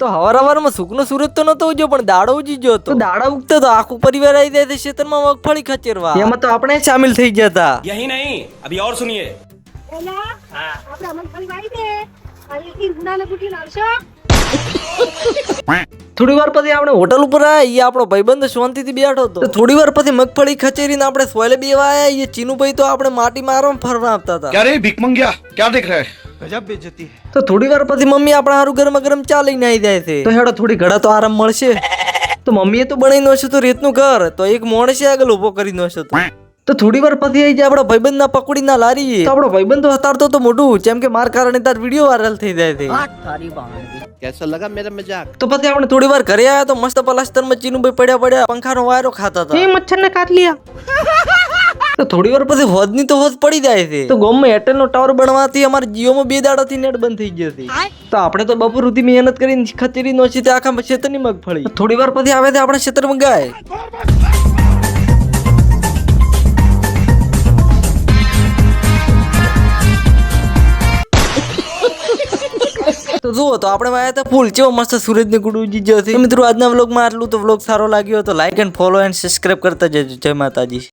તો હવારમાં સુકનો સુરત તો નતો ઉજ્યો પણ દાડો ઉજી ગયો હતો. દાડા ઉગતા તો આખું પરિવાર આવી જાય ખેતરમાં મગફળી ખચેરવા. એમાં તો આપણે સામેલ થઈ ગયા હતા. यही नहीं अभी और सुनिए થોડી વાર પછી આપણે હોટલ ઉપર આયા. આપણો ભાઈબંધ શાંતિથી બેઠો હતો. થોડી વાર પછી મગફળી ખચેરીને આપણે સોયલે બેવા આયા. એ ચીનુભાઈ તો આપણે માટી મારવા ફરવા આપતા હતા. क्या रे भीख मंगिया क्या देख रहा है? गजब बेइज्जती है। તો થોડી વાર પછી મમ્મી આપણા હારું ગરમા ગરમ ચા લઈને આવી જાય છે. તો હેડો થોડી ઘડા તો આરામ મળશે. તો મમ્મીએ તો બનાવી નો છે તો રેતનું ઘર તો એક માણસે આગળ ઉભો કરી નો છે. તો થોડી વાર પછી આવી જાય આપણા ભાઈબંધ ના પકોડી ના લારી. તો આપણો ભાઈબંધ તો હતારતો તો મોઢું જેમ કે માર કારણે તાર વિડીયો વાયરલ થઈ જાય છે. कैसा लगा मेरा मजाक? તો પછી આપણે થોડી વાર ઘરે આવ્યા તો મસ્ત પલાસ્ટર માં ચીનુભાઈ પડ્યા પંખાનો વાયરો ખાતા હતા. મચ્છર ને કાટ લિયા. તો થોડી વાર પછી હોદની તો હોદ પડી જાય છે. તો ગામમાં એરટેલ નો ટાવર બનવાથી અમારે જીઓમાં 2 દાડાથી નેટ બંધ થઈ ગયો છે. તો આપણે તો બપોર સુધી મહેનત કરીને ખચેરી નો છે તે આખા ક્ષેત્રની મગફળી. થોડી વાર પછી આવે છે આપણા ક્ષેત્રમાં ગાય. તો જુઓ તો આપણે વાયા હતા ફૂલ ચેવો મસ્ત સૂરજ ને ગુડ ઉજી ગયો છે. મિત્રો આજના વ્લોગમાં આટલું. તો વ્લોગ સારો લાગ્યો તો like and follow and subscribe કરતા જજો. જય માતાજી.